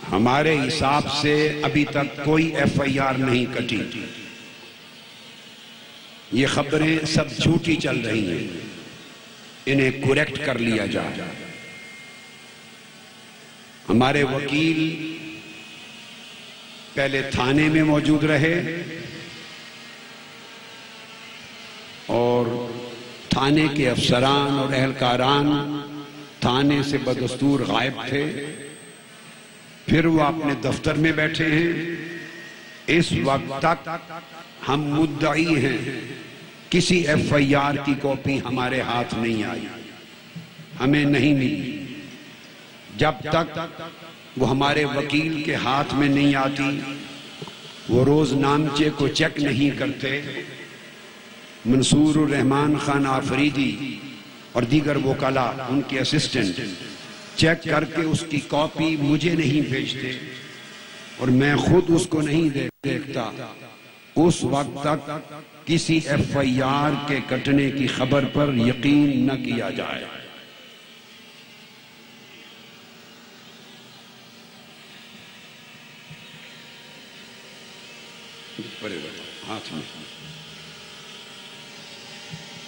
ہمارے حساب سے ابھی تک کوئی ایف آئی آر نہیں کٹی. یہ خبریں سب جھوٹی چل رہی ہیں، انہیں کریکٹ کر لیا جائے. ہمارے وکیل پہلے تھانے میں موجود رہے اور تھانے کے افسران اور اہلکاران تھانے سے بدستور غائب تھے. پھر وہ اپنے دفتر میں بیٹھے ہیں. اس وقت تک ہم مدعی ہیں کسی ایف آئی آر کی کاپی ہمارے ہاتھ نہیں آئی، ہمیں نہیں ملی. جب تک وہ ہمارے وکیل کے ہاتھ میں نہیں آتی، وہ روز نامچے کو چیک نہیں کرتے. منصور الرحمان خان آفریدی اور دیگر وکلاء ان کے اسسٹنٹ چیک کر کے اس کی کاپی مجھے نہیں بھیجتے اور میں خود اس کو نہیں دیکھتا. اس وقت تک کسی ایف آئی آر کے کٹنے کی خبر پر یقین نہ کیا جائے. ہاتھ میں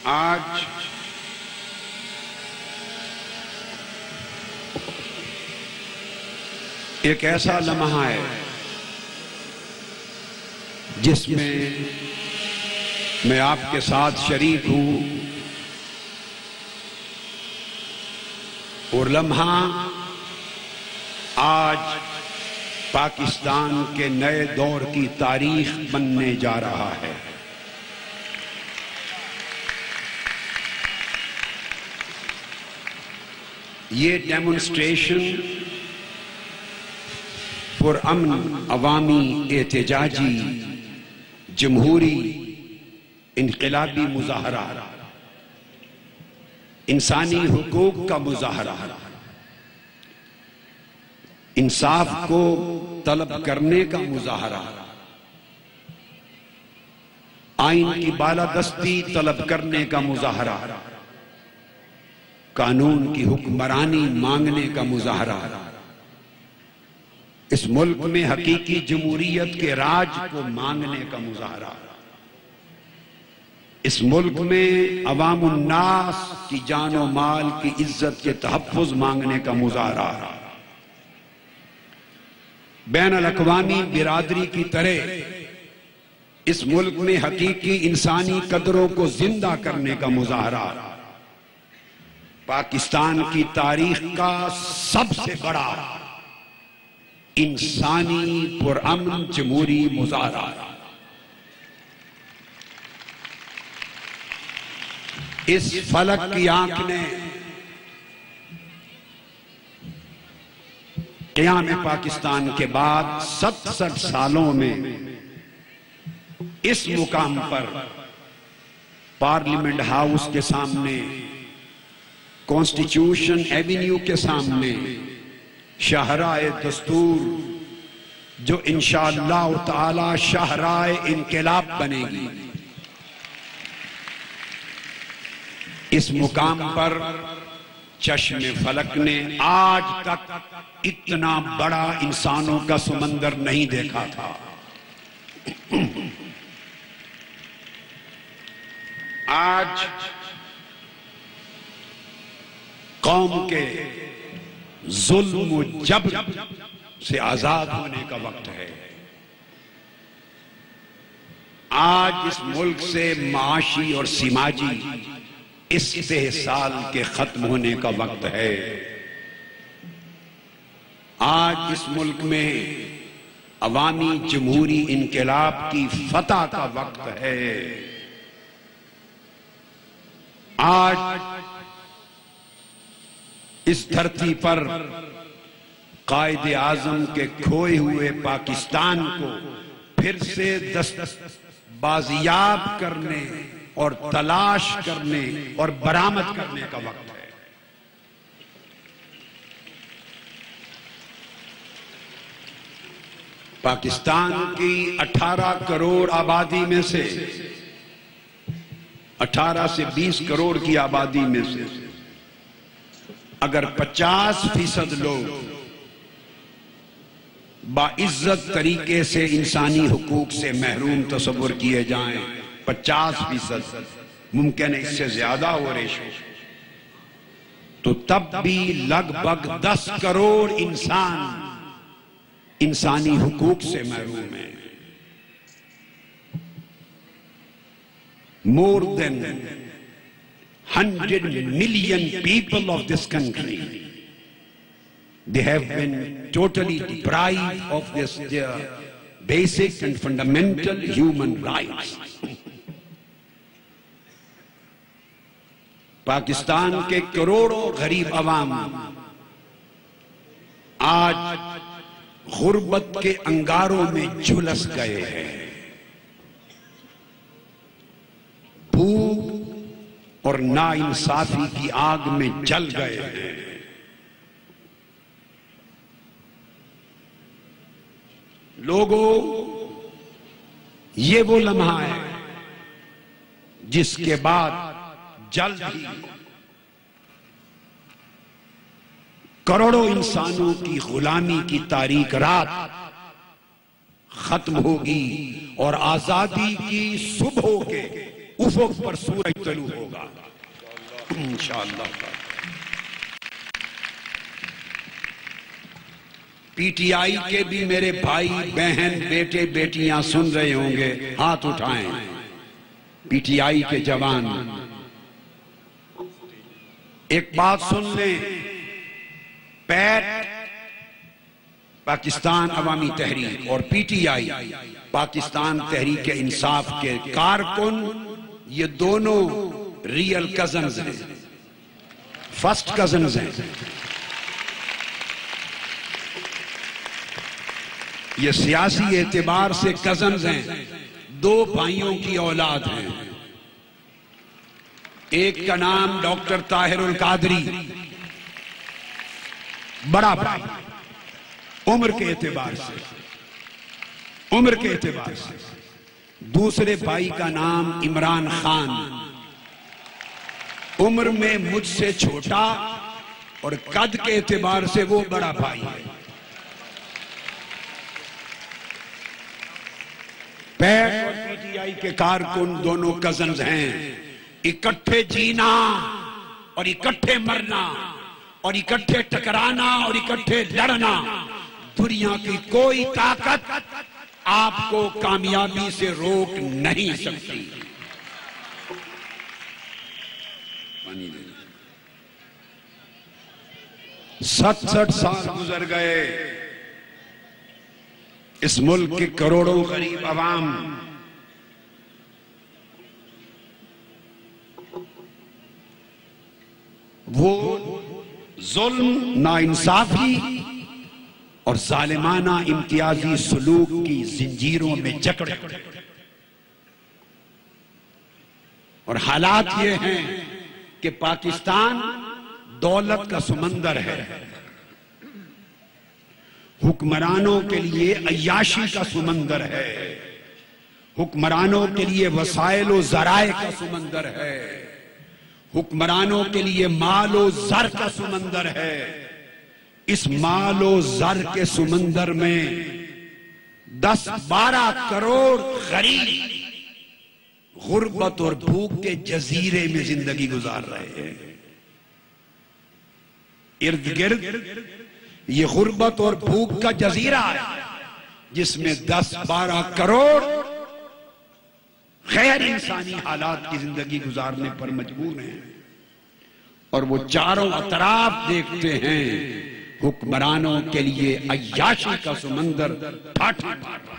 آج ایک ایسا لمحہ ہے جس میں آپ کے ساتھ شریک ہوں، اور لمحہ آج پاکستان کے نئے دور کی تاریخ بننے جا رہا ہے. یہ ڈیمونسٹریشن پرامن عوامی احتجاجی جمہوری انقلابی مظاہرہ، انسانی حقوق کا مظاہرہ، انصاف کو طلب کرنے کا مظاہرہ، آئین کی بالادستی طلب کرنے کا مظاہرہ، قانون کی حکمرانی مانگنے کا مظاہرہ، اس ملک میں حقیقی جمہوریت کے راج کو مانگنے کا مظاہرہ، اس ملک میں عوام الناس کی جان و مال کی عزت کے تحفظ مانگنے کا مظاہرہ، بین الاقوامی برادری کی طرح اس ملک میں حقیقی انسانی قدروں کو زندہ کرنے کا مظاہرہ، پاکستان کی تاریخ کا سب سے بڑا انسانی پرامن جمہوری مظاہرہ. اس فلک کی آنکھ نے قیام پاکستان کے بعد 67 سالوں میں اس مقام پر پارلیمنٹ ہاؤس کے سامنے، کانسٹیٹیوشن ایونیو کے سامنے، شاہراہ دستور جو انشاءاللہ تعالی شاہراہ انقلاب بنے گی، اس مقام پر چشم فلک نے آج تک اتنا بڑا انسانوں کا سمندر نہیں دیکھا تھا. آج قوم کے ظلم و جبر سے آزاد ہونے کا وقت ہے. آج اس ملک سے معاشی اور سماجی استحصال کے ختم ہونے کا وقت ہے. آج اس ملک میں عوامی جمہوری انقلاب کی فتح کا وقت ہے. آج اس دھرتی پر قائد اعظم کے کھوئے ہوئے پاکستان کو پھر سے بازیاب کرنے اور تلاش کرنے اور برآمد کرنے کا وقت ہے. پاکستان کی 18 کروڑ آبادی میں سے 18 سے 20 کروڑ کی آبادی میں سے اگر 50% لوگ باعزت طریقے سے انسانی حقوق سے محروم تصور کیے جائیں 50%، ممکن ہے اس سے زیادہ ہو ریشو، تو تب بھی لگ بھگ 10 کروڑ انسان انسانی حقوق سے محروم ہیں۔ More than 100 million people of this country, they have been totally deprived of their basic and fundamental human rights. Pakistan کے کروڑوں غریب عوام آج غربت کے انگاروں میں جھلس گئے ہیں، بھوک اور ناانصافی کی آگ میں جل گئے ہیں۔ لوگوں، یہ وہ لمحہ ہے جس کے بعد جلد ہی کروڑوں انسانوں کی غلامی کی تاریک رات ختم ہوگی اور آزادی کی صبح کے افق پر سورج طلوع ہوگا انشاءاللہ۔ پی ٹی آئی کے بھی میرے بھائی بہن بیٹے بیٹیاں سن رہے ہوں گے، ہاتھ اٹھائیں۔ پی ٹی آئی کے جوان ایک بات سن لیں، پیٹ پاکستان عوامی تحریک اور P T I Pakistan Tehreek Insaf کے کارکن، یہ دونوں ریئل کزنز ہیں، فرسٹ کزنز ہیں۔ یہ سیاسی اعتبار سے کزنز ہیں، دو بھائیوں کی اولاد ہیں۔ ایک کا نام ڈاکٹر طاہر القادری، بڑا بھائی عمر کے اعتبار سے، دوسرے بھائی کا نام عمران خان، عمر میں مجھ سے چھوٹا اور قد کے اعتبار سے وہ بڑا بھائی ہے۔ پیٹ اور پی ٹی آئی کے کارکن دونوں کزنز ہیں، اکٹھے جینا اور اکٹھے مرنا اور اکٹھے ٹکرانا اور اکٹھے لڑنا، دنیا کی کوئی طاقت آپ کو کامیابی سے روک نہیں سکتی۔ 67 سال گزر گئے، اس ملک کے کروڑوں غریب عوام وہ ظلم، ناانصافی اور ظالمانہ امتیازی سلوک کی زنجیروں میں جکڑے، اور حالات یہ ہیں کہ پاکستان دولت کا سمندر ہے، حکمرانوں کے لیے عیاشی کا سمندر ہے، حکمرانوں کے لیے وسائل و ذرائع کا سمندر ہے، حکمرانوں کے لیے مال و زر کا سمندر ہے۔ اس مال و زر کے سمندر میں 10-12 کروڑ غریب غربت اور بھوک کے جزیرے میں زندگی گزار رہے ہیں۔ ارد گرد یہ غربت اور بھوک کا جزیرہ ہے جس میں 10-12 کروڑ غیر انسانی حالات کی زندگی گزارنے پر مجبور ہیں، اور وہ چاروں اطراف دیکھتے ہیں حکمرانوں کے لیے عیاشی کا سمندر پھاٹے مار رہا ہے۔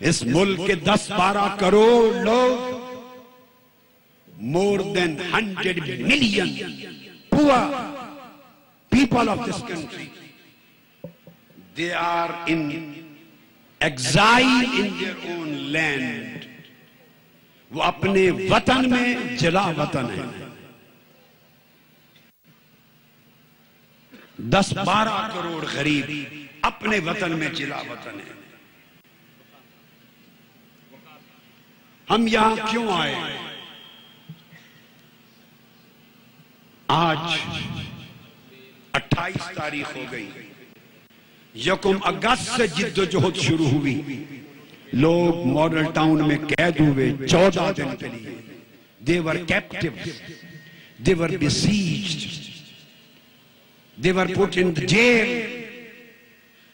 اس ملک کے 10-12 کروڑ لوگ، more than 100 million poor people of this country, they are in exile in their own land. وہ اپنے وطن میں جلا وطن ہیں۔ 10-12 کروڑ غریب اپنے وطن میں جلا وطن ہیں۔ ہم یہاں کیوں آئے؟ آج 28 تاریخ ہو گئی، 1 اگست سے جد و جہد شروع ہوئی، لوگ ماڈل ٹاؤن میں قید ہوئے 14 دن کے لیے. They were captives, they were besieged, they were put in the jail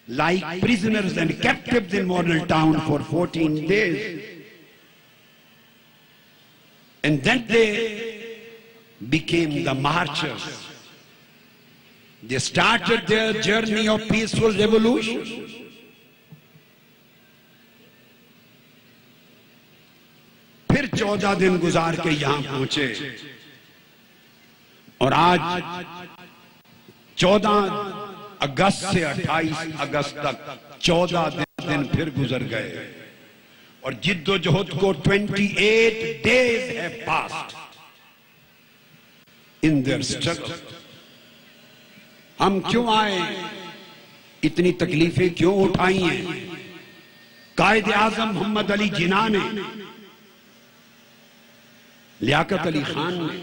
like prisoners and captives in Model Town for 14 days. And then they became the marchers. They started their journey of peaceful revolution. پھر 14 دن گزار کے یہاں پہنچے اور آج 14 اگست سے 28 اگست تک 14 دن پھر گزر گئے اور جد و جہد کو 28 days have passed in their struggle. ہم کیوں آئے؟ اتنی تکلیفیں کیوں اٹھائی ہیں؟ قائد اعظم محمد علی جناح نے، لیاقت علی خان نے،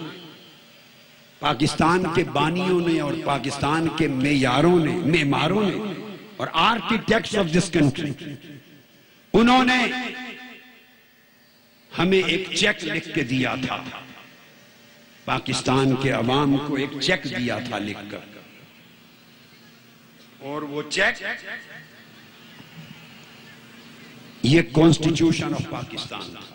پاکستان کے بانیوں نے اور پاکستان کے معماروں نے اور آرکیٹیکٹس آف دس کنٹری، انہوں نے ہمیں ایک چیک لکھ کے دیا تھا. پاکستان کے عوام کو ایک چیک دیا تھا لکھ کر، اور وہ چیک یہ کانسٹیٹیوشن آف پاکستان تھا.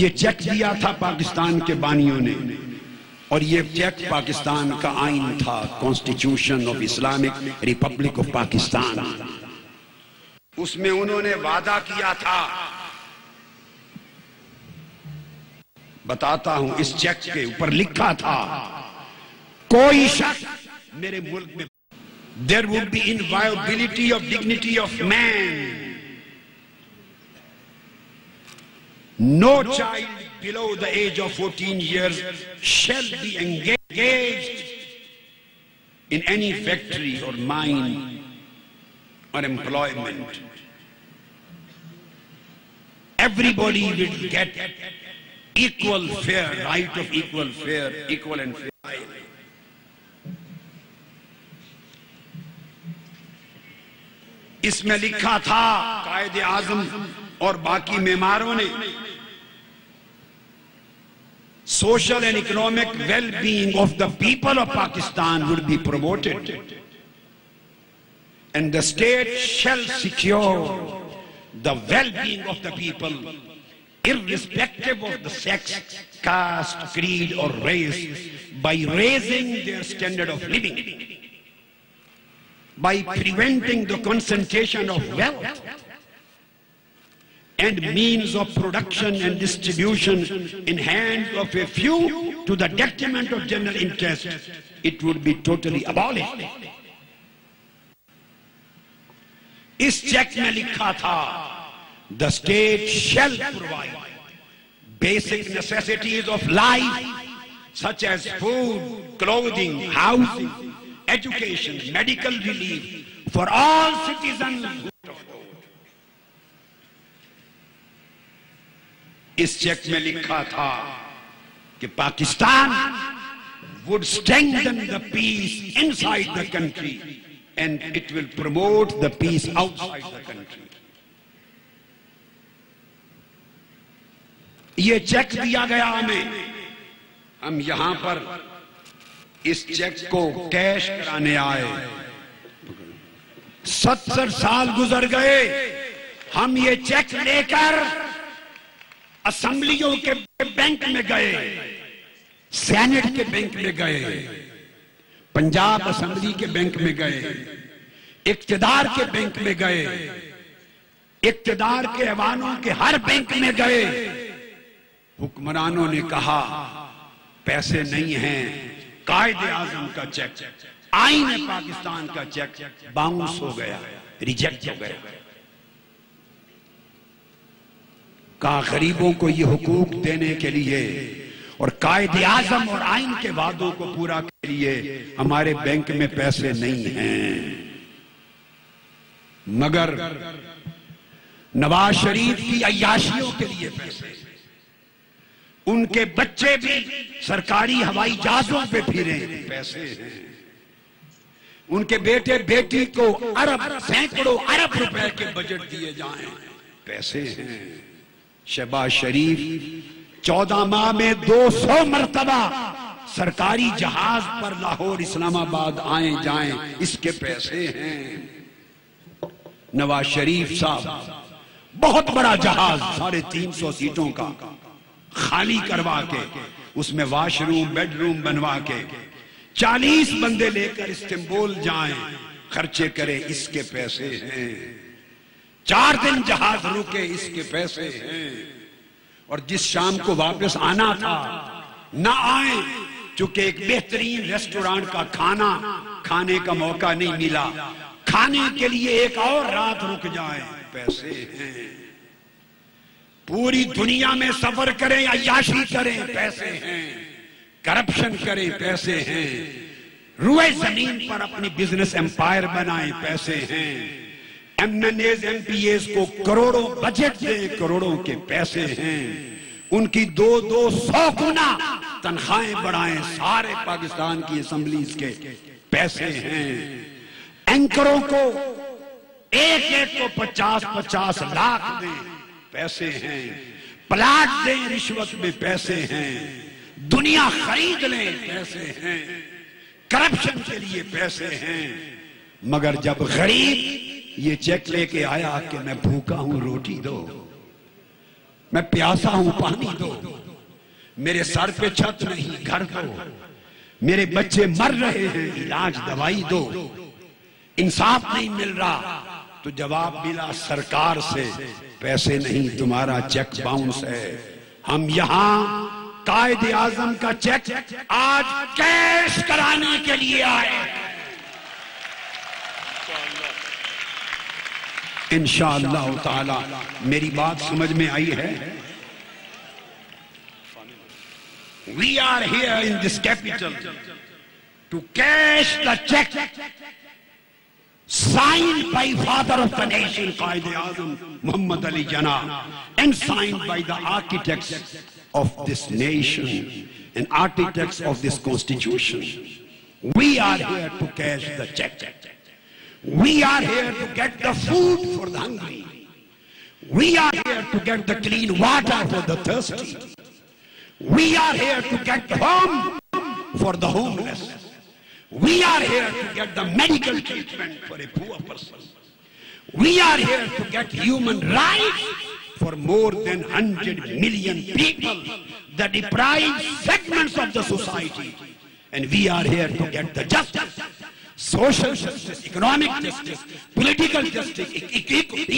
یہ چیک دیا تھا پاکستان کے بانیوں نے، اور یہ چیک پاکستان کا آئین تھا، constitution of Islamic republic of Pakistan. اس میں انہوں نے وعدہ کیا تھا، بتاتا ہوں، اس چیک کے اوپر لکھا تھا، کوئی شخص میرے ملک میں there would be inviolability of dignity of man. No child below the age of 14 years shall be engaged in any factory or mine or employment. Everybody will get equal fair, right of equal fair, equal and fair. اس میں لکھا تھا قائد اعظم اور باقی معماروں نے، social and economic well-being of the people of Pakistan would be promoted, and the state shall secure the well-being of the people irrespective of the sex, caste, creed or race by raising their standard of living, by preventing the concentration of wealth and means of production and distribution in hands of a few to the detriment of general interest. It would be totally abolished. اس cheque میں لکھا تھا، the state shall provide basic necessities of life such as food, clothing, housing, education, medical relief for all citizens. اس cheque میں لکھا تھا کہ Pakistan would strengthen the peace inside the country and it will promote the peace outside the country. یہ check دیا گیا ہمیں، ہم یہاں پر اس چیک کو کیش کرانے آئے. 70 سال گزر گئے، ہم یہ چیک لے کر اسمبلیوں کے بینک میں گئے، سینٹ کے بینک میں گئے، پنجاب اسمبلی کے بینک میں گئے، اقتدار کے بینک میں گئے، اقتدار کے ایوانوں کے ہر بینک میں گئے. حکمرانوں نے کہا پیسے نہیں ہیں. قائد اعظم کا چیک، آئین پاکستان کا چیک باؤنس ہو گیا، ریجیکٹ ہو گیا. کہا غریبوں کو یہ حقوق دینے کے لیے اور قائد اعظم اور آئین کے وعدوں کو پورا کے لیے ہمارے بینک میں پیسے نہیں ہیں. مگر نواز شریف کی عیاشیوں کے لیے پیسے. ان کے بچے بھی سرکاری ہوائی جہازوں پہ پھریں، پیسے ہیں۔ ان کے بیٹے بیٹی کو سینکڑوں ارب روپے کے بجٹ دیے جائیں، پیسے ہیں۔ شہباز شریف 14 ماہ میں 200 مرتبہ سرکاری جہاز پر لاہور اسلام آباد آئیں جائیں، اس کے پیسے ہیں۔ نواز شریف صاحب بہت بڑا جہاز 350 سیٹوں کا خالی کروا کے اس میں واش روم بیڈ روم بنوا کے 40 بندے لے کر استنبول جائیں، خرچے کریں، اس کے پیسے ہیں۔ 4 دن جہاز رکے، اس کے پیسے ہیں۔ اور جس شام کو واپس آنا تھا نہ آئیں، چونکہ ایک بہترین ریسٹورانٹ کا کھانا کھانے کا موقع نہیں ملا، کھانے کے لیے ایک اور رات رک جائیں، پیسے ہیں۔ پوری دنیا میں سفر کریں، عیاشی کریں، پیسے ہیں۔ کرپشن کریں، پیسے ہیں۔ روئے زمین پر اپنی بزنس امپائر بنائیں، پیسے ہیں۔ MNAs MPAs کو کروڑوں بجٹ دیں، کروڑوں کے پیسے ہیں۔ ان کی 200 گنا تنخواہیں بڑھائیں، سارے پاکستان کی اسمبلیز کے پیسے ہیں۔ اینکروں کو ایک کو 50-50 لاکھ دیں، پیسے ہیں۔ پلاٹ دیں رشوت میں، پیسے ہیں۔ دنیا خرید لیں، پیسے ہیں۔ کرپشن کے لیے پیسے ہیں۔ مگر جب غریب یہ چیک لے کے آیا کہ میں بھوکا ہوں، روٹی دو، میں پیاسا ہوں، پانی دو، میرے سر پہ چھت نہیں، گھر دو، میرے بچے مر رہے ہیں، علاج دوائی دو، انصاف نہیں مل رہا، تو جواب ملا سرکار سے، پیسے نہیں، تمہارا چیک باؤنس ہے۔ ہم یہاں قائد اعظم کا چیک آج کیش کرانے کے لیے آئے۔ انشاءاللہ تعالی میری بات سمجھ میں آئی ہے؟ We are here in this capital to cash the check signed by father of the nation, Qaid Azam Muhammad Ali Jinnah, and signed by the architects of this nation and architects of this constitution. We are here to cash the check. We are here to get the food for the hungry. We are here to get the clean water for the thirsty. We are here to get the home for the homeless. We are here to get the medical treatment for a poor person. We are here to get human rights for more than 100 million people, the deprived segments of the society. And we are here to get the justice, social justice, economic justice, political justice,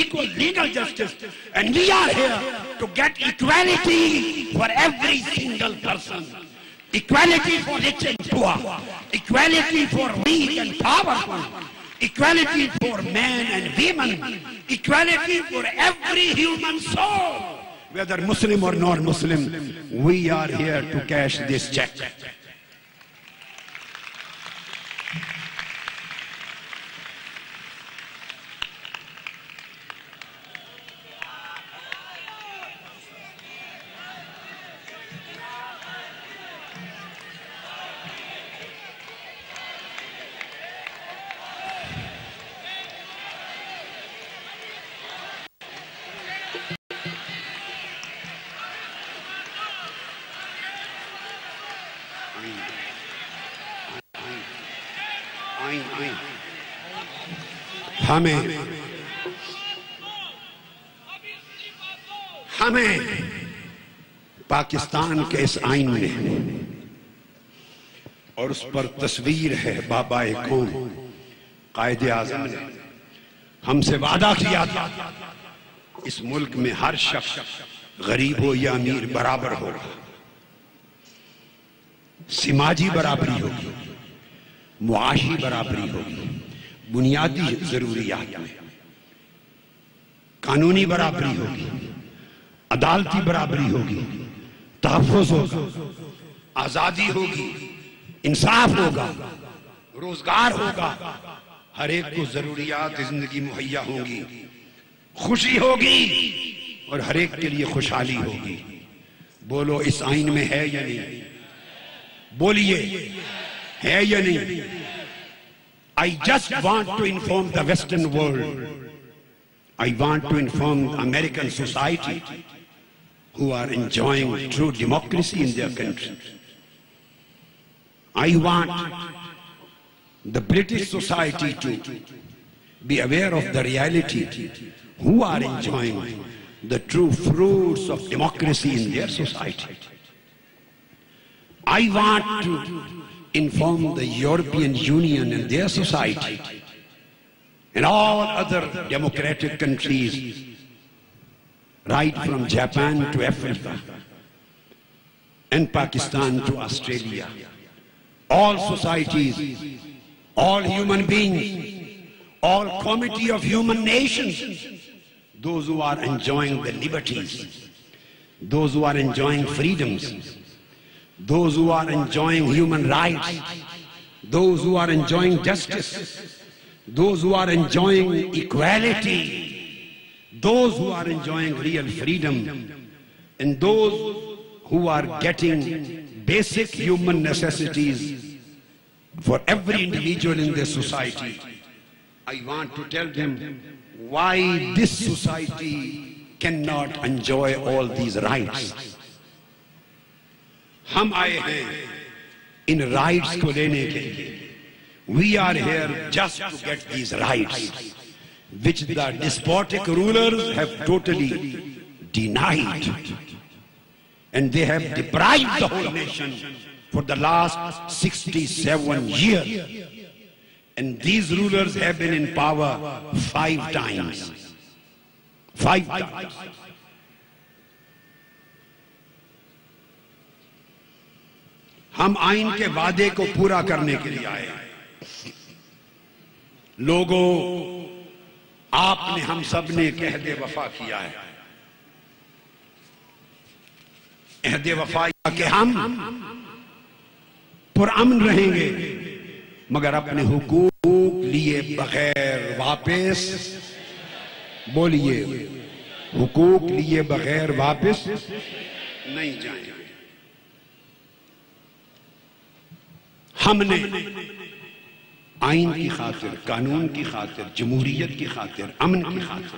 equal legal justice. And we are here to get equality for every single person. Equality for rich and poor. Equality for weak and powerful. Equality for men and women. Equality for every human soul. Whether Muslim or non-Muslim, we are here to cash this check. ہمیں پاکستان کے اس آئین میں اور اس پر تصویر ہے بابا قوم قائد اعظم نے ہم سے وعدہ کیا تھا اس ملک میں ہر شخص غریب ہو یا امیر برابر ہوگا، سماجی برابری ہوگی، معاشی برابری ہوگی، بنیادی ضروریات میں قانونی برابری ہوگی، عدالتی برابری ہوگی، تحفظ ہوگا، آزادی ہوگی، انصاف ہوگا، روزگار ہوگا، ہر ایک کو ضروریات زندگی مہیا ہوں گی، خوشی ہوگی اور ہر ایک کے لیے خوشحالی ہوگی۔ بولو اس آئین میں ہے یا نہیں؟ بولیے ہے یا نہیں؟ I just want to inform the Western world. I want to inform American society who are enjoying true democracy in their country. I want the British society to be aware of the reality who are enjoying the true fruits of democracy in their society. I want to inform the European Union and their society and all other democratic countries, right from Japan to Africa and Pakistan to Australia. All societies, all human beings, all community of human nations, those who are enjoying the liberties, those who are enjoying freedoms, those who are enjoying human rights, those who are enjoying justice, those who are enjoying equality, those who are enjoying real freedom, and those who are getting basic human necessities for every individual in their society. I want to tell them why this society cannot enjoy all these rights. ہم آئے ہیں ان rights کو لینے کے لیے. We are here just to get these rights which the despotic rulers have totally denied, and they have deprived the whole nation for the last 67 years, and these rulers have been in power 5 times. 5 times. ہم آئین کے وعدے کو پورا کرنے کے لیے آئے ہیں. لوگوں، آپ نے ہم سب نے ایک عہد وفا کیا ہے. عہد وفا کہ ہم پرامن رہیں گے مگر اپنے حقوق لیے بغیر واپس، بولیے، حقوق لیے بغیر واپس نہیں جائیں گے. ہم نے آئین کی خاطر، قانون کی خاطر، جمہوریت کی خاطر، امن کی خاطر،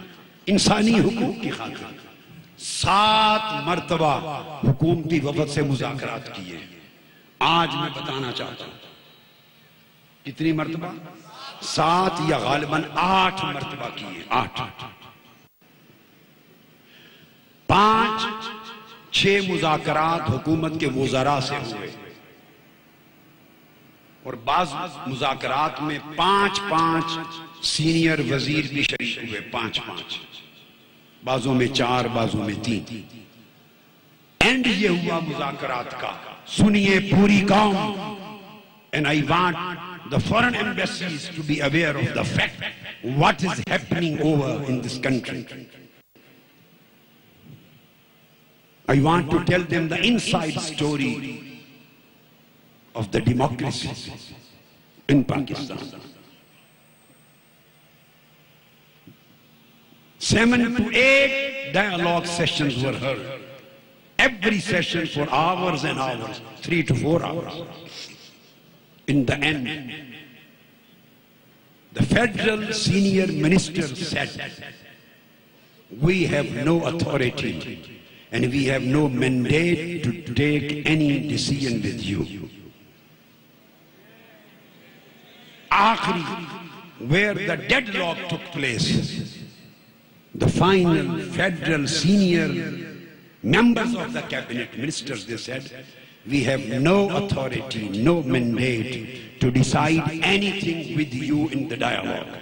انسانی حقوق کی خاطر 7 مرتبہ حکومتی وفد سے مذاکرات کیے. آج میں بتانا چاہتا ہوں کتنی مرتبہ؟ 7 یا غالباً 8 مرتبہ کیے. 8 5-6 مذاکرات حکومت کے وزراء سے ہوئے، اور بعض مذاکرات میں 5 سینئر وزیر بھی شریک ہوئے. 5 بعضوں میں 4، بعضوں میں 3. اینڈ یہ ہوا مذاکرات کا. سنیے پوری قوم. And I want the foreign embassies to be aware of the fact what is happening over in this country. I want to tell them the inside story of the democracy in Pakistan. 7 to 8 dialogue sessions were held. Every session for hours and hours, 3 to 4 hours. In the end, the federal senior minister said, we have no authority and we have no mandate to take any decision with you. Where the deadlock took place, the final federal senior members of the cabinet ministers, they said, we have no authority, no mandate to decide anything with you in the dialogue.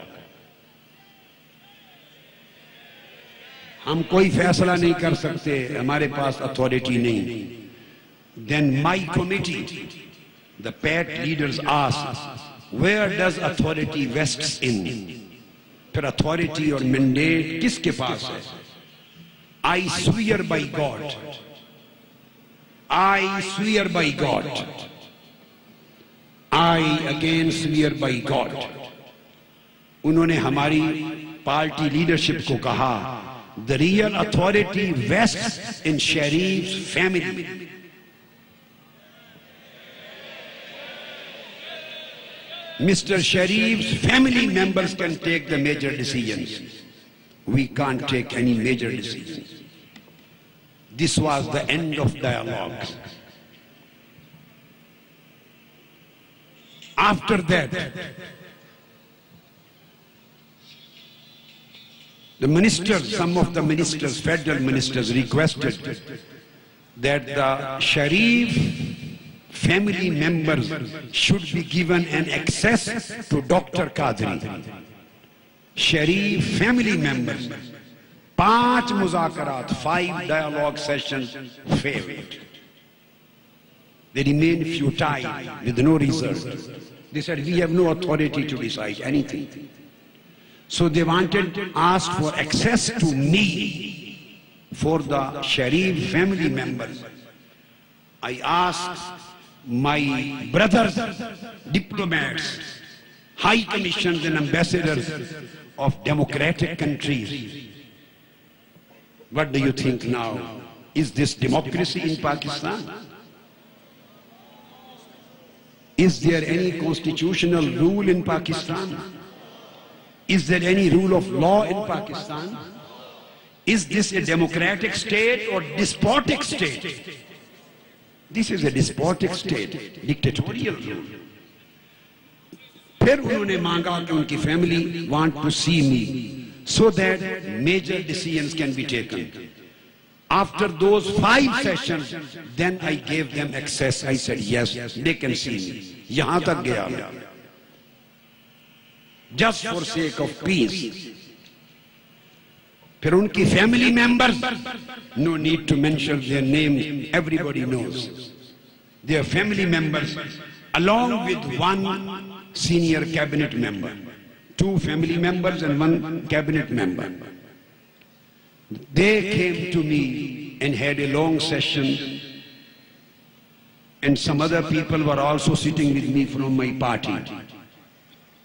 ہم کوئی فیصلہ نہیں کر سکتے، ہمارے پاس authority نہیں. Then my committee, the PAT leaders asked, where does authority vests in? پھر authority اور mandate کس کے پاس ہے؟ I swear by God. I swear by God. I again swear by God. انہوں نے ہماری پارٹی لیڈرشپ کو کہا the real authority rests in Sharif's family. Mr. Sharif's family members can take the major decisions. We can't take any major decisions. This was the end of dialogue. After that, the ministers, some of the ministers, federal ministers, requested that the Sharif family members should be given an access to Dr. Qadri. Sharif family members, 5 muzakarat, 5 dialogue sessions failed. They remained futile with no result. They said, we have no authority to decide anything. So they asked for access to me for the Sharif family members. I asked my brothers, diplomats, high commissions and ambassadors of democratic countries, what do you think now? Is this democracy in Pakistan? Is there any constitutional rule in Pakistan? Is there any rule of law in Pakistan? Is this a democratic state or despotic state? This is a despotic state, dictatorial rule. Phir unhone manga ki unki family want to see me so that major decisions can be taken. After those 5 sessions, then I gave them access. I said, yes, they can see me. Yahan tak gaya. Just for sake of peace. Phir unki family members, no need to mention their names, everybody knows. Their family members, along with 1 senior cabinet member, 2 family members and 1 cabinet member. They came to me and had a long session, and some other people were also sitting with me from my party.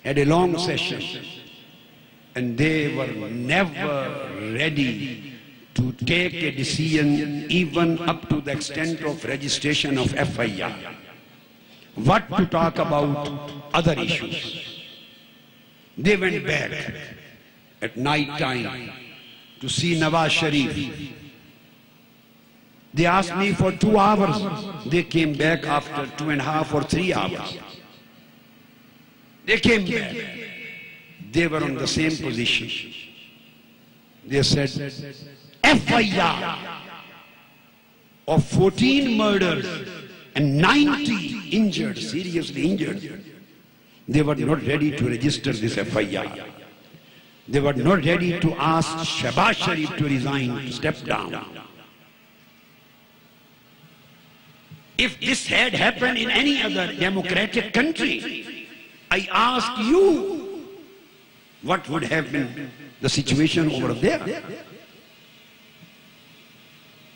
Had a long session, and they were never ready to take a decision even up to the extent of registration of FIR. What to talk about other issues. They went back at night time to see Nawaz Sharif. They asked me for 2 hours. They came back after 2.5 or 3 hours. They came back. They were on the same position. They said, FIR of 14 murders and 90 injured, seriously injured. They were not ready to register this FIR. They were not ready to ask Shehbaz Sharif to resign, to step down. If this had happened in any other democratic country, I ask you, what would have been the situation over there?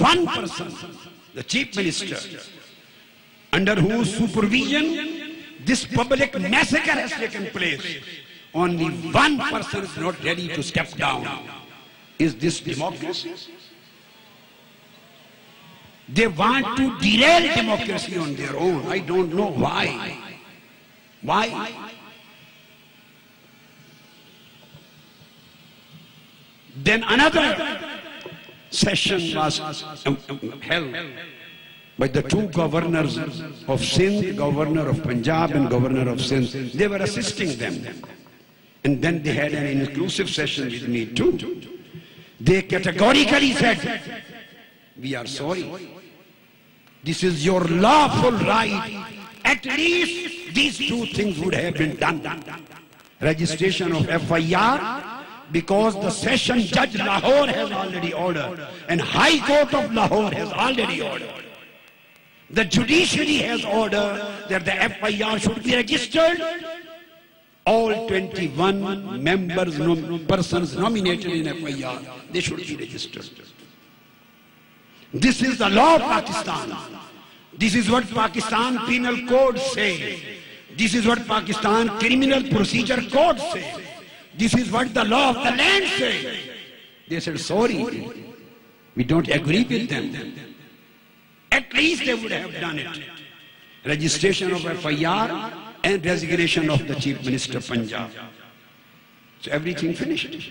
1 person, the chief minister, under whose supervision this public massacre has taken place, only 1 person is not ready to step down. Is this democracy? They want to derail democracy on their own. I don't know why. Why? Then another session was held by the 2 governors of Sindh, governor of Punjab and governor of Sindh. They were assisting them. And then they had an inclusive session with me too. They categorically said, we are sorry. This is your lawful right. At least these 2 things would have been done. Registration of FIR, because the session judge Lahore has already ordered, and High Court of Lahore has already ordered. The judiciary has ordered that the FIR should be registered. All 21 members, persons nominated in FIR, they should be registered. This is the law of Pakistan. This is what Pakistan Penal Code says. This is what Pakistan Criminal Procedure Code says. This is what the law of the land says. They said, sorry, we don't agree with them. At least they would have done it. Registration of FIR and resignation of the Chief Minister Punjab. So everything finished.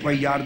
FIR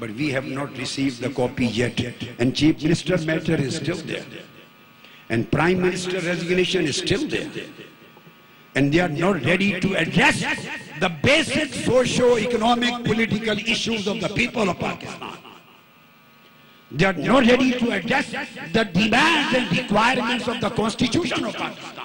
but we have not received the copy yet. And Chief Minister matter is still there. And Prime Minister resignation is still there. And they are not ready to address the basic socio-economic political issues of the people of Pakistan. They are not ready to address the demands and requirements of the Constitution of Pakistan.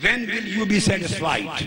when will you be satisfied?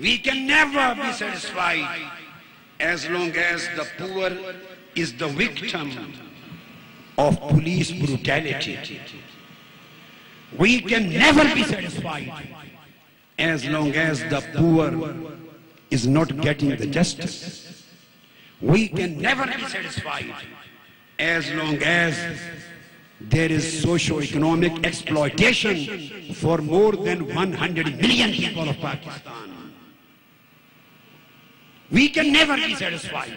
We can never be satisfied as long as the poor is the victim of police brutality. We can never be satisfied as long as the poor is not getting the justice. We can never be satisfied as long as there is socio-economic exploitation for more than 100 million people of Pakistan. We can never be satisfied.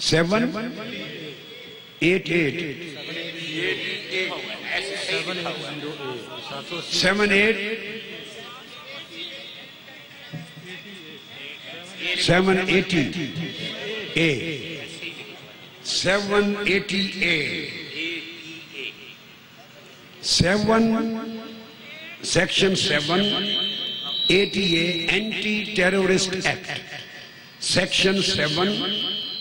780A Section 780A Anti-Terrorist Act, Section 7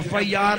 FIR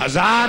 1000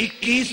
21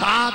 7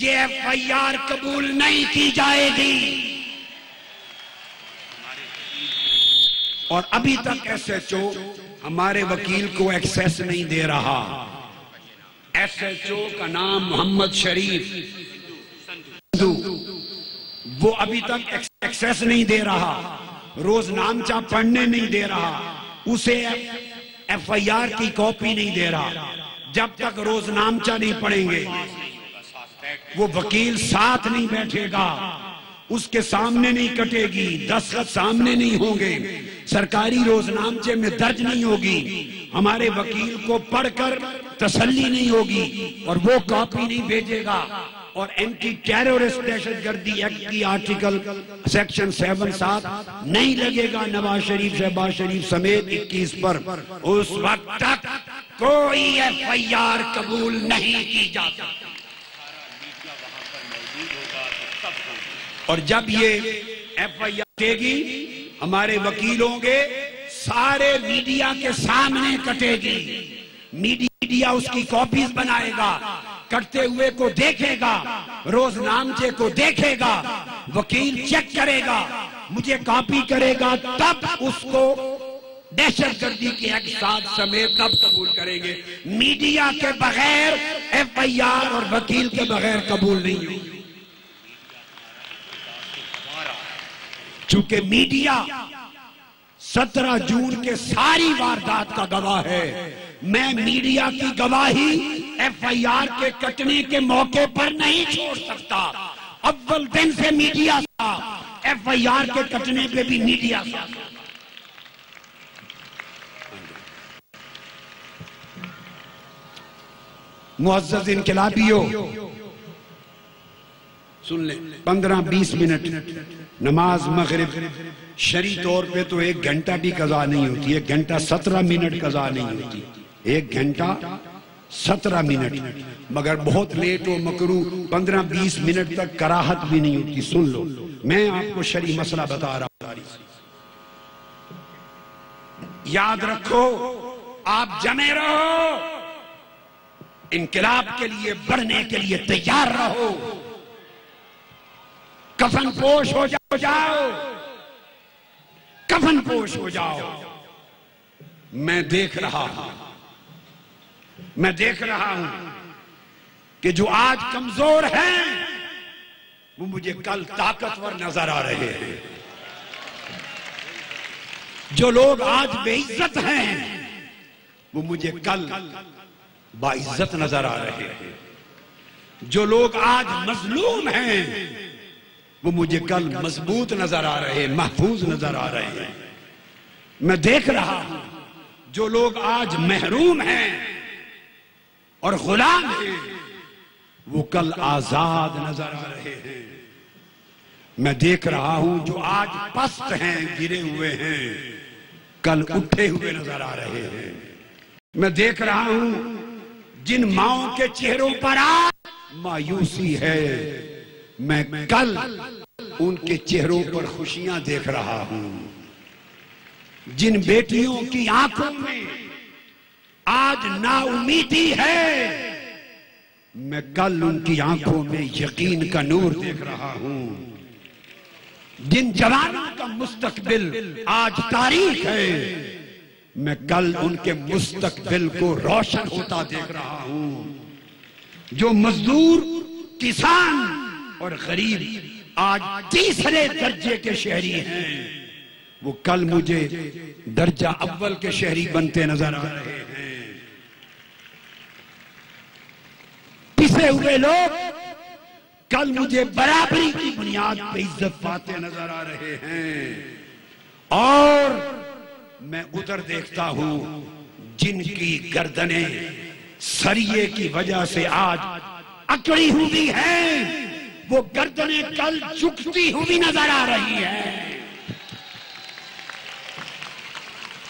یہ F I R قبول نہیں کی جائے گی۔ اور ابھی تک S H O ہمارے وکیل کو ایکسیس نہیں دے رہا۔ ایس ایچ او کا نام محمد شریف وہ ابھی تک ایکسیس نہیں دے رہا، روز نامچہ پڑھنے نہیں دے رہا، اسے ایف آئی آر کی کاپی نہیں دے رہا۔ جب تک روز نامچہ نہیں پڑھیں گے وہ وکیل ساتھ نہیں بیٹھے گا، اس کے سامنے نہیں کٹے گی، دستخط سامنے نہیں ہوں گے، سرکاری روز نامچے میں درج نہیں ہوگی، ہمارے وکیل کو پڑھ کر تسلی نہیں ہوگی اور وہ کاپی نہیں بھیجے گا۔ اور اینٹی ٹیرورسٹ دہشت گردی ایکٹ کی آرٹیکل سیکشن 7(7) نہیں لگے گا نواز شریف شہباز شریف سمیت 21 پر، اس وقت تک کوئی ایف آئی آر قبول نہیں کی جاتا۔ اور جب یہ ایف آئی آر دے گی ہمارے وکیل ہوں گے، سارے میڈیا کے سامنے کٹے گی، میڈیا اس کی کاپیز بنائے گا، کٹتے ہوئے کو دیکھے گا، روز نامچے کو دیکھے گا، وکیل چیک کرے گا، مجھے کاپی کرے گا، تب اس کو دہشت گردی کے ایک ساتھ سمیت تب قبول کریں گے۔ میڈیا کے بغیر ایف آئی آر اور وکیل کے بغیر قبول نہیں ہوگی۔ چونکہ میڈیا 17 جون کے ساری واردات کا گواہ ہے، میں میڈیا کی گواہی ایف آئی آر کے کٹنے کے موقع پر نہیں چھوڑ سکتا۔ اول دن سے میڈیا تھا، ایف آئی آر کے کٹنے پہ بھی میڈیا تھا۔ معزز انقلابیوں سن لیں، 15-20 منٹ نماز مغرب شرعی طور پہ تو 1 گھنٹہ بھی قضا نہیں ہوتی، 1 گھنٹہ 17 منٹ قضا نہیں ہوتی، 1 گھنٹہ 17 منٹ، مگر بہت لیٹ و مکروہ 15-20 منٹ تک کراہت بھی نہیں ہوتی۔ سن لو، میں آپ کو شرعی مسئلہ بتا رہا ہوں، یاد رکھو، آپ جمے رہو، انقلاب کے لیے بڑھنے کے لیے تیار رہو، کفن پوش ہو جاؤ، کفن پوش ہو جاؤ۔ میں دیکھ رہا ہوں کہ جو آج کمزور ہیں وہ مجھے کل طاقتور نظر آ رہے ہیں، جو لوگ آج بے عزت ہیں وہ مجھے کل باعزت نظر آ رہے ہیں، جو لوگ آج مظلوم ہیں وہ مجھے کل مضبوط نظر آ رہے ہیں، محفوظ نظر آ رہے ہیں۔ میں دیکھ رہا ہوں جو لوگ آج محروم ہیں اور غلام ہیں وہ کل آزاد نظر آ رہے ہیں۔ میں دیکھ رہا ہوں جو آج پست ہیں، گرے ہوئے ہیں، کل اٹھے ہوئے نظر آ رہے ہیں۔ میں دیکھ رہا ہوں جن ماؤں کے چہروں پر آج مایوسی ہے، میں کل ان کے چہروں پر خوشیاں دیکھ رہا ہوں۔ جن بیٹیوں کی آنکھوں میں آج نا امیدی ہے، میں کل ان کی آنکھوں میں یقین کا نور دیکھ رہا ہوں۔ جن جوانوں کا مستقبل آج تاریخ ہے، میں کل ان کے مستقبل کو روشن ہوتا دیکھ رہا ہوں۔ جو مزدور، کسان اور غریب آج تیسرے درجے کے شہری ہیں، وہ کل مجھے درجہ اول کے شہری بنتے نظر آ رہے ہیں۔ پسے ہوئے لوگ کل مجھے برابری کی بنیاد پہ عزت پاتے نظر آ رہے ہیں۔ اور میں ادھر دیکھتا ہوں جن کی گردنیں سریے کی وجہ سے آج اکڑی ہوئی ہیں، وہ گردنیں کل جھکتی ہوئی نظر آ رہی ہیں۔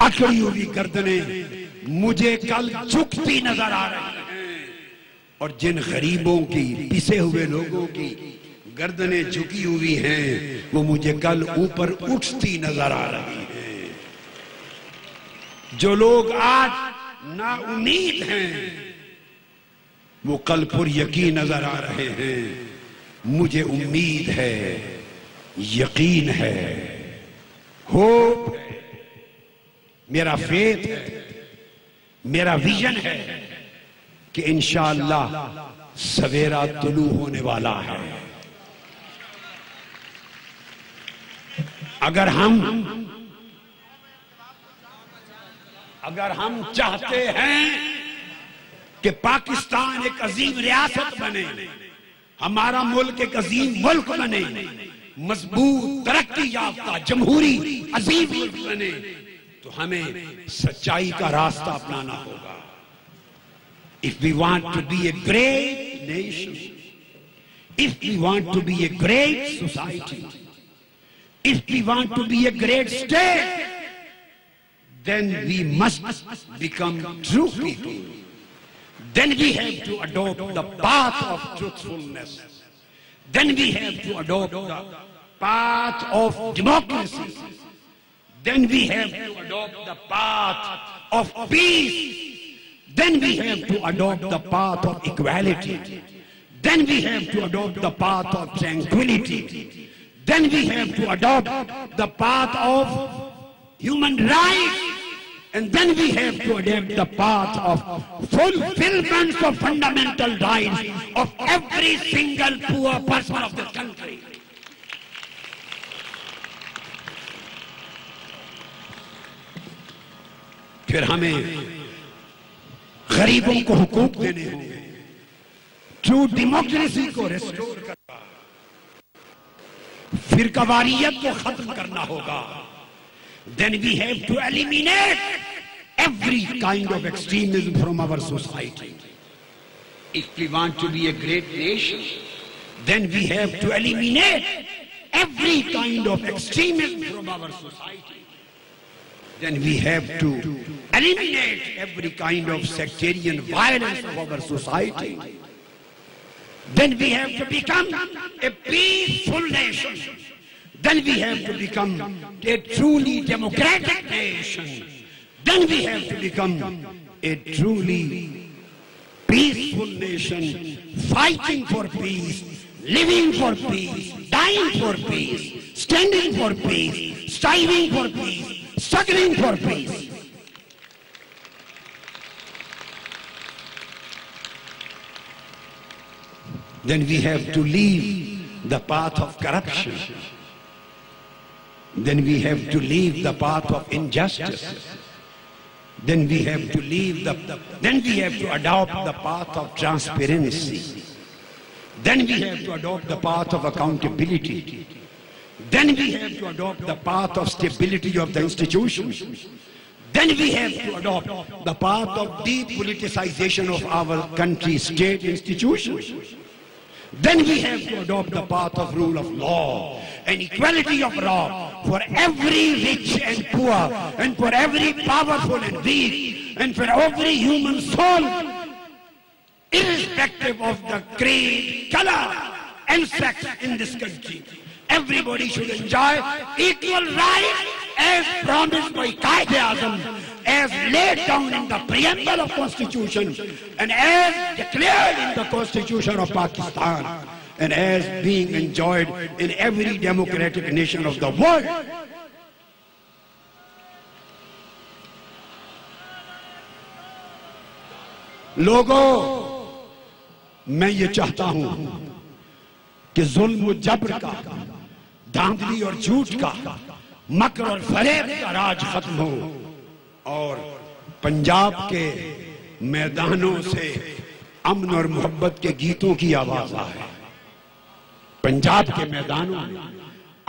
اکڑی ہوئی گردنیں مجھے کل جھکتی نظر آ رہی ہیں، اور جن غریبوں کی، پسے ہوئے لوگوں کی گردنیں جھکی ہوئی ہیں وہ مجھے کل اوپر اٹھتی نظر آ رہی ہیں۔ جو لوگ آج نا امید ہیں وہ کل پر یقین نظر آ رہے ہیں. مجھے امید ہے، یقین ہے، ہوپ ہے، میرا فیتھ ہے، میرا ویژن ہے کہ انشاءاللہ سویرا طلوع ہونے والا ہے. اگر ہم چاہتے ہیں کہ پاکستان ایک عظیم ریاست بنے، ہمارا ملک ایک عظیم ملک بنے، مضبوط ترقی یافتہ جمہوری عظیم ملک بنے، تو ہمیں سچائی کا راستہ اپنانا ہوگا. If we want to be a great nation, if we want to be a great society, if we want to be a great state, then we must become true people. Then we have to adopt the path of truthfulness. Then we have to adopt the path of democracy. Then we have to adopt the path of peace. Then we have to adopt the path of equality. Then we have to adopt the path of tranquility. Then we have to adopt the path of human rights. And then we have to adopt the path of fulfillment of fundamental rights of every single poor person of this country. پھر ہمیں غریبوں کو حقوق دینے ہوں گے، true democracy کو restore کرنا، فرقہ واریت کو ختم کرنا ہوگا. Then we have to eliminate every kind of extremism from our society. If we want to be a great nation, then we have to eliminate every kind of extremism from our society. Then we have to eliminate every kind of sectarian violence of our society. Then we have to become a peaceful nation. Then we have to become a truly democratic nation. Then we have to become a truly peaceful nation, fighting for peace, living for peace, dying for peace, standing for peace, striving for peace, struggling for peace. Then we have to leave the path of corruption. Then we have to leave the path of injustice. Then we have to adopt the path of transparency. Then we have to adopt the path of accountability. Then we have to adopt the path of stability of the institutions. Then we have to adopt the path of depoliticization of our country's state institutions. Then we have to adopt the path of rule of law and equality of law for every rich and poor, and for every powerful and weak, and for every human soul, irrespective of the creed, color, and sex in this country. Everybody should enjoy equal rights as promised by Qaid-e-Azam, as laid down in the preamble of Constitution, and as declared in the Constitution of Pakistan, and as being enjoyed in every democratic nation of the world. لوگوں، میں یہ چاہتا ہوں کہ ظلم و جبر کا، دھاندلی اور جھوٹ کا، مکر اور فریب کا راج ختم ہو، اور پنجاب کے میدانوں سے امن اور محبت کے گیتوں کی آواز آئے. پنجاب کے میدانوں میں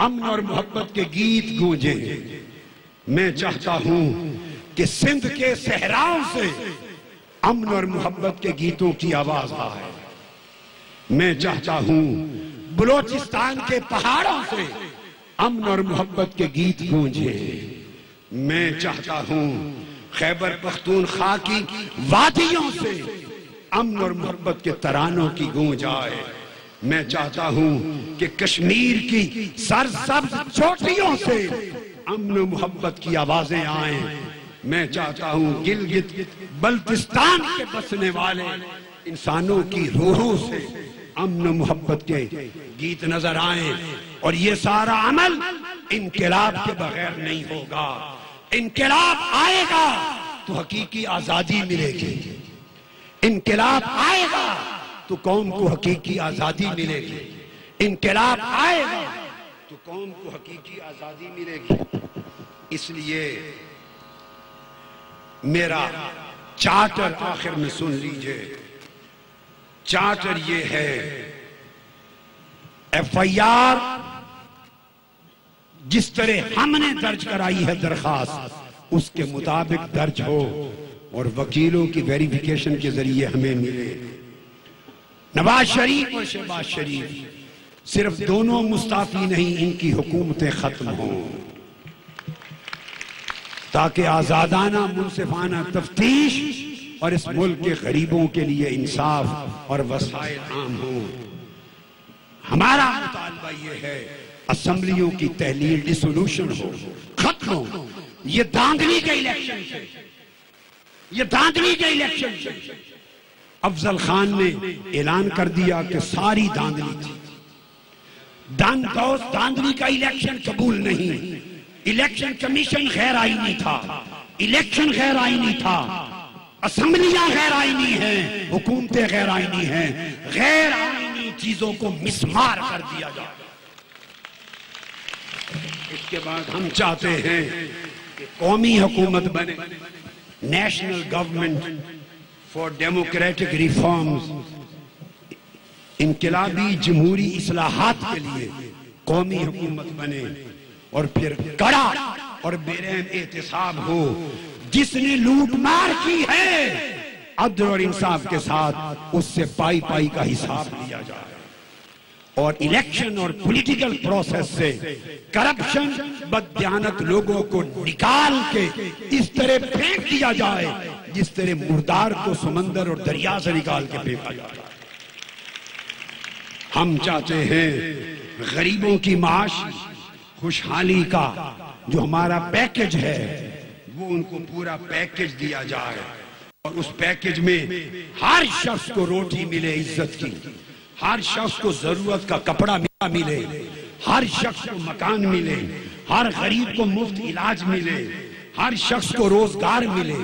امن اور محبت کے گیت گونجیں. میں چاہتا ہوں کہ سندھ کے صحراؤں سے امن اور محبت کے گیتوں کی آواز آئے. میں چاہتا ہوں بلوچستان کے پہاڑوں سے امن اور محبت کے گیت گونجیں. میں چاہتا ہوں خیبر پختونخوا کی وادیوں سے امن اور محبت کے ترانوں کی گونج آئے. میں چاہتا ہوں کہ کشمیر کی سرسبز چوٹیوں سے امن و محبت کی آوازیں آئیں. میں چاہتا ہوں گلگت بلتستان کے بسنے والے انسانوں کی روحوں سے امن و محبت کے گیت نظر آئیں، اور یہ سارا عمل انقلاب کے بغیر نہیں ہوگا۔ انقلاب آئے گا تو حقیقی آزادی ملے گی، انقلاب آئے گا تو قوم کو حقیقی آزادی ملے گی، انقلاب آئے گا تو قوم کو حقیقی آزادی ملے گی۔ اس لیے میرا چارٹر آخر میں سن لیجئے، چارٹر یہ ہے، ایف آئی آر جس طرح ہم نے درج کرائی ہے درخواست اس کے مطابق درج ہو اور وکیلوں کی ویریفیکیشن کے ذریعے ہمیں ملے۔ نواز شریف اور شہباز شریف صرف دونوں مستعفی نہیں، ان کی حکومتیں ختم ہوں تاکہ آزادانہ منصفانہ تفتیش اور اس ملک کے غریبوں کے لیے انصاف اور وسائل عام ہوں۔ ہمارا مطالبہ یہ ہے اسمبلیوں کی تحلیل ڈیسولوشن ہو، ختم ہو۔ یہ داندلی کے الیکشن سے، یہ داندلی کے الیکشن سے افضل خان نے اعلان کر دیا کہ ساری داندلی تھی، داندلی کا الیکشن قبول نہیں، الیکشن کمیشن غیر آئینی تھا، الیکشن غیر آئینی تھا، اسمبلیاں غیر آئینی ہیں، حکومتیں غیر آئینی ہیں، غیر آئینی چیزوں کو مسمار کر دیا جائے۔ اس کے بعد ہم چاہتے ہیں کہ قومی حکومت بنے، national government for democratic reforms, انقلابی جمہوری اصلاحات کے لیے قومی حکومت بنے، اور پھر کڑا اور بے رحم احتساب ہو۔ جس نے لوٹ مار کی ہے عدل اور انصاف کے ساتھ اس سے پائی پائی کا حساب لیا جائے، اور الیکشن اور پولیٹیکل پروسیس سے کرپشن بددیانت لوگوں کو نکال کے اس طرح پھینک دیا جائے جس طرح مردار کو سمندر اور دریا سے نکال کے پھینکا جائے۔ ہم چاہتے ہیں غریبوں کی معاش خوشحالی کا جو ہمارا پیکج ہے وہ ان کو پورا پیکج دیا جائے، اور اس پیکج میں ہر شخص کو روٹی ملے عزت کی، ہر شخص کو ضرورت کا کپڑا ملے، ہر شخص کو مکان ملے، ہر غریب کو مفت علاج ملے، ہر شخص کو روزگار ملے،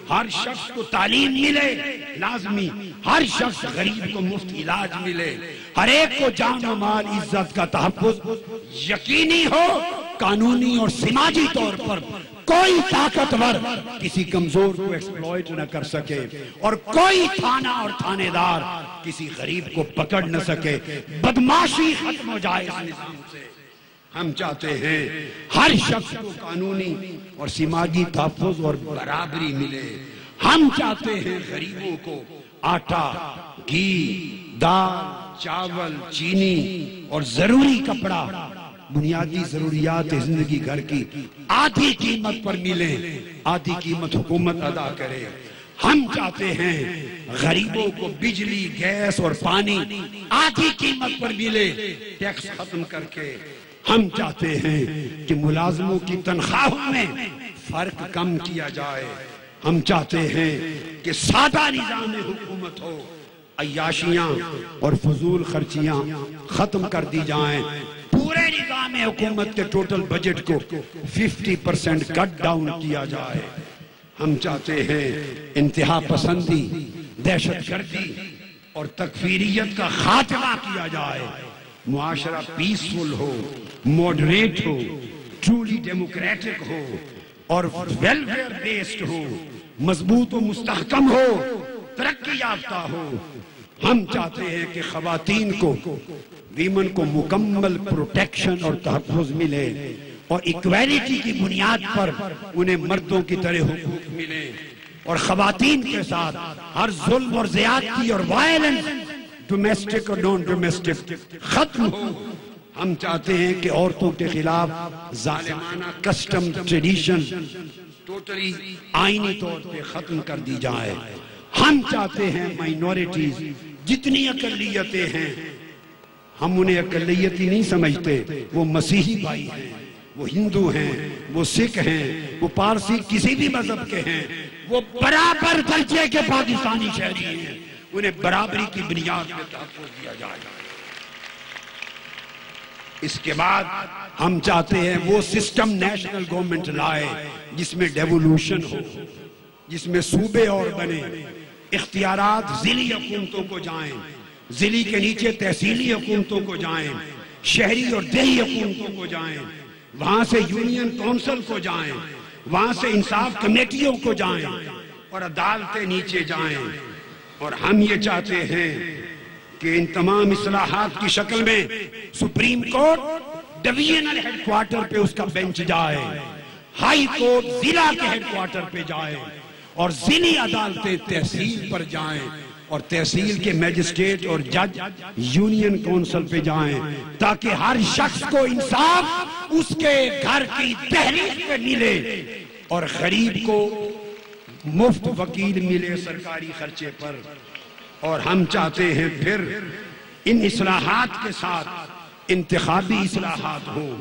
ہر شخص کو تعلیم ملے لازمی، ہر شخص غریب کو مفت علاج ملے، ہر ایک کو جان و مال عزت کا تحفظ یقینی ہو، قانونی اور سماجی طور پر کوئی طاقتور کسی کمزور کو ایکسپلوئٹ نہ کر سکے، اور کوئی تھانہ اور تھانے دار کسی غریب کو پکڑ نہ سکے، بدماشی ختم ہو جائے اس نظام سے۔ ہم چاہتے ہیں ہر شخص کو قانونی اور سماجی تحفظ اور برابری ملے۔ ہم چاہتے ہیں غریبوں کو آٹا، گھی، دال، چاول، چینی اور ضروری کپڑا، بنیادی ضروریات زندگی گھر کی آدھی قیمت پر ملے، آدھی قیمت حکومت ادا کرے۔ ہم چاہتے ہیں غریبوں کو بجلی، گیس اور پانی آدھی قیمت پر ملے، ٹیکس ختم کر کے۔ ہم چاہتے ہیں کہ ملازموں کی تنخواہوں میں فرق کم کیا جائے۔ ہم چاہتے ہیں کہ سادہ نظام حکومت ہو، عیاشیاں اور فضول خرچیاں ختم کر دی جائیں، پورے نظام حکومت کے ٹوٹل بجٹ کو 50% کٹ ڈاؤن کیا جائے۔ ہم چاہتے ہیں انتہا پسندی، دہشت گردی اور تکفیریت کا خاتمہ کیا جائے، معاشرہ پیسفل ہو، ماڈریٹ ہو، ٹرولی ڈیموکریٹک ہو اور ویلفیئر بیسڈ ہو، مضبوط و مستحکم ہو، ترقی یافتہ ہو۔ ہم چاہتے ہیں کہ خواتین کو، ویمن کو مکمل پروٹیکشن اور تحفظ ملے، اور ایکویلٹی کی بنیاد پر انہیں مردوں کی طرح حقوق ملے، اور خواتین کے ساتھ ہر ظلم اور زیادتی اور وائلنس، ڈومیسٹک اور نان ڈومیسٹک، ختم ہو۔ ہم چاہتے ہیں کہ عورتوں کے خلاف ظالمانہ کسٹم ٹریڈیشن ٹوٹلی آئینی طور پہ ختم کر دی جائے۔ ہم چاہتے ہیں مائنورٹیز جتنی اقلیتیں ہیں، ہم انہیں اقلیتی نہیں سمجھتے، وہ مسیحی بھائی ہیں، وہ ہندو ہیں، وہ سکھ ہیں، وہ پارسی کسی بھی مذہب کے ہیں، وہ برابر درجے کے پاکستانی شہری ہیں، انہیں برابری کی بنیاد پہ تحفظ دیا جائے گا۔ اس کے بعد ہم چاہتے ہیں وہ سسٹم نیشنل گورنمنٹ لائے جس میں ڈیولوشن ہو، جس میں صوبے اور بنے، اختیارات ضلعی حکومتوں کو جائیں، ضلع کے نیچے تحصیلی حکومتوں کو جائیں، شہری اور دیہی حکومتوں کو جائیں، وہاں سے یونین کونسل کو جائیں، وہاں سے انصاف کمیٹیوں کو جائیں اور عدالتیں نیچے جائیں۔ اور ہم یہ چاہتے ہیں کہ ان تمام اصلاحات کی شکل میں supreme court divisional head quarter پہ اس کا بینچ جائے، ہائی کورٹ ضلع کے ہیڈ کوارٹر پہ جائے، اور ضلعی عدالتیں تحصیل پر جائیں، اور تحصیل کے میجسٹریٹ اور جج یونین کونسل پہ جائیں، تاکہ ہر شخص کو انصاف اس کے گھر کی دہلیز پہ ملے، اور غریب کو مفت وکیل ملے سرکاری خرچے پر۔ اور ہم چاہتے ہیں پھر ان اصلاحات کے ساتھ انتخابی اصلاحات ہوں،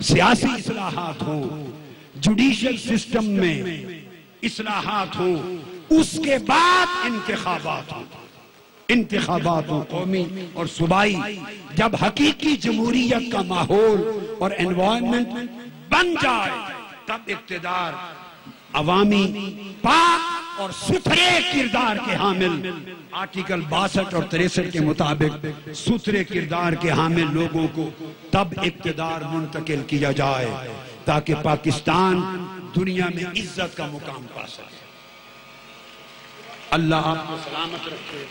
سیاسی اصلاحات ہوں، جوڈیشل سسٹم میں اصلاحات ہوں، اس کے بعد انتخابات ہوں قومی اور صوبائی۔ جب حقیقی جمہوریت کا ماحول اور انوائرمنٹ بن جائے تب اقتدار عوامی پاک اور ستھرے کردار کے حامل، آرٹیکل 62 اور 63 کے مطابق ستھرے کردار کے حامل لوگوں کو تب اقتدار منتقل کیا جائے، تاکہ پاکستان دنیا میں عزت کا مقام پا سکے۔ اللہ آپ کو سلامت رکھے۔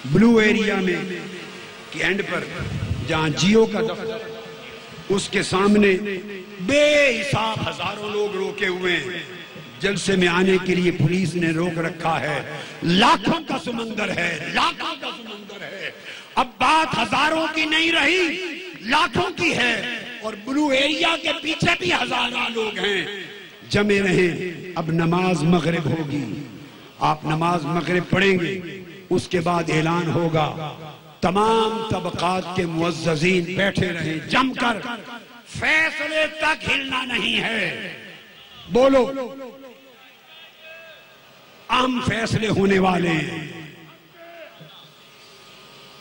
بلو ایریا میں کی اینڈ پر جہاں جیو کا دفتر، اس کے سامنے بے حساب ہزاروں لوگ روکے ہوئے ہیں، جلسے میں آنے کے لیے پولیس نے روک رکھا ہے۔ لاکھوں کا سمندر ہے، لاکھوں کا سمندر ہے۔ اب بات ہزاروں کی نہیں رہی، لاکھوں کی ہے، اور بلو ایریا کے پیچھے بھی ہزاروں لوگ ہیں۔ جمے رہیں، اب نماز مغرب ہوگی، آپ نماز مغرب پڑھیں گے، اس کے بعد اعلان ہوگا، تمام طبقات کے معززین بیٹھے رہیں جم کر، فیصلے تک ہلنا نہیں ہے۔ بولو، اہم فیصلے ہونے والے ہیں،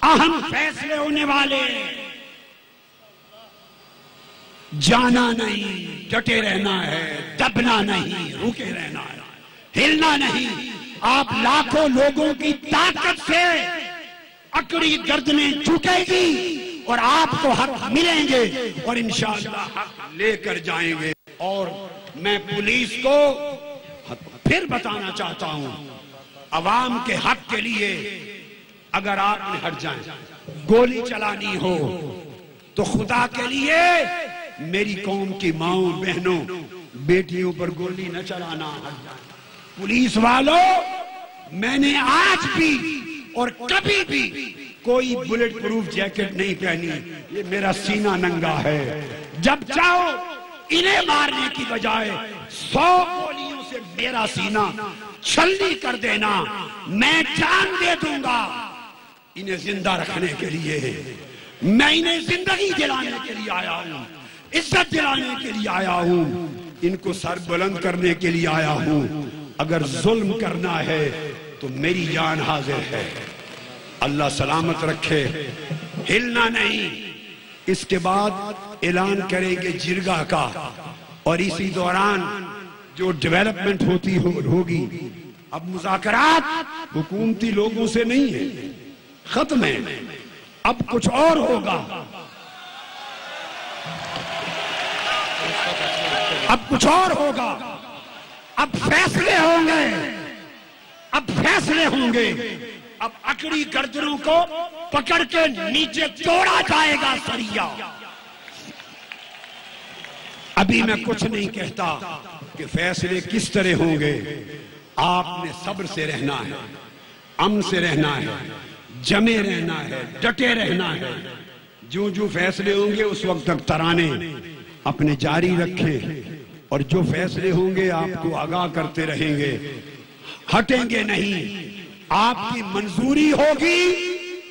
اہم فیصلے ہونے والے ہیں۔ جانا نہیں، ڈٹے رہنا ہے، دبنا نہیں، رکے رہنا ہے، ہلنا نہیں۔ آپ لاکھوں لوگوں کی طاقت سے اکڑی گردنیں جھکے گی اور آپ کو حق ملیں گے، اور انشاءاللہ حق لے کر جائیں گے۔ اور میں پولیس کو پھر بتانا چاہتا ہوں، عوام کے حق کے لیے اگر آپ نے ہٹ جائیں، گولی چلانی ہو تو خدا کے لیے میری قوم کی ماؤں بہنوں بیٹیوں پر گولی نہ چلانا، ہٹ جائیں۔ پولیس والوں، میں نے آج بھی اور کبھی بھی کوئی بلٹ پروف جیکٹ نہیں پہنی، یہ میرا سینہ ننگا ہے۔ جب چاہو انہیں مارنے کی بجائے 100 گولیوں سے میرا سینہ چھلنی کر دینا، میں جان دے دوں گا انہیں زندہ رکھنے کے لیے۔ میں انہیں زندگی دلانے کے لیے آیا ہوں، عزت دلانے کے لیے آیا ہوں، ان کو سر بلند کرنے کے لیے آیا ہوں۔ اگر ظلم کرنا ہے تو میری جان حاضر ہے۔ اللہ سلامت رکھے، ہلنا نہیں۔ اس کے بعد اعلان کریں گے جرگہ کا، اور اسی دوران جو ڈیولپمنٹ ہوتی ہوگی، اب مذاکرات حکومتی لوگوں سے نہیں ہے، ختم ہے، اب کچھ اور ہوگا، اب کچھ اور ہوگا، اب فیصلے ہوں گے، اب فیصلے ہوں گے، اب اکڑی گردنوں کو پکڑ کے نیچے توڑا جائے گا سریا۔ ابھی میں کچھ نہیں کہتا کہ فیصلے کس طرح ہوں گے، آپ نے صبر سے رہنا ہے، امن سے رہنا ہے، جمے رہنا ہے، ڈٹے رہنا ہے۔ جو جو فیصلے ہوں گے اس وقت تک ترانے اپنے جاری رکھیں، اور جو فیصلے ہوں گے آپ کو آگاہ کرتے رہیں گے، ہٹیں گے نہیں۔ آپ کی منظوری ہوگی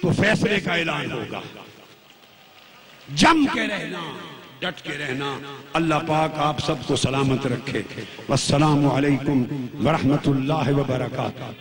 تو فیصلے کا اعلان ہوگا۔ جم کے رہنا، ڈٹ کے رہنا۔ اللہ پاک آپ سب کو سلامت رکھے۔ والسلام علیکم ورحمۃ اللہ وبرکاتہ۔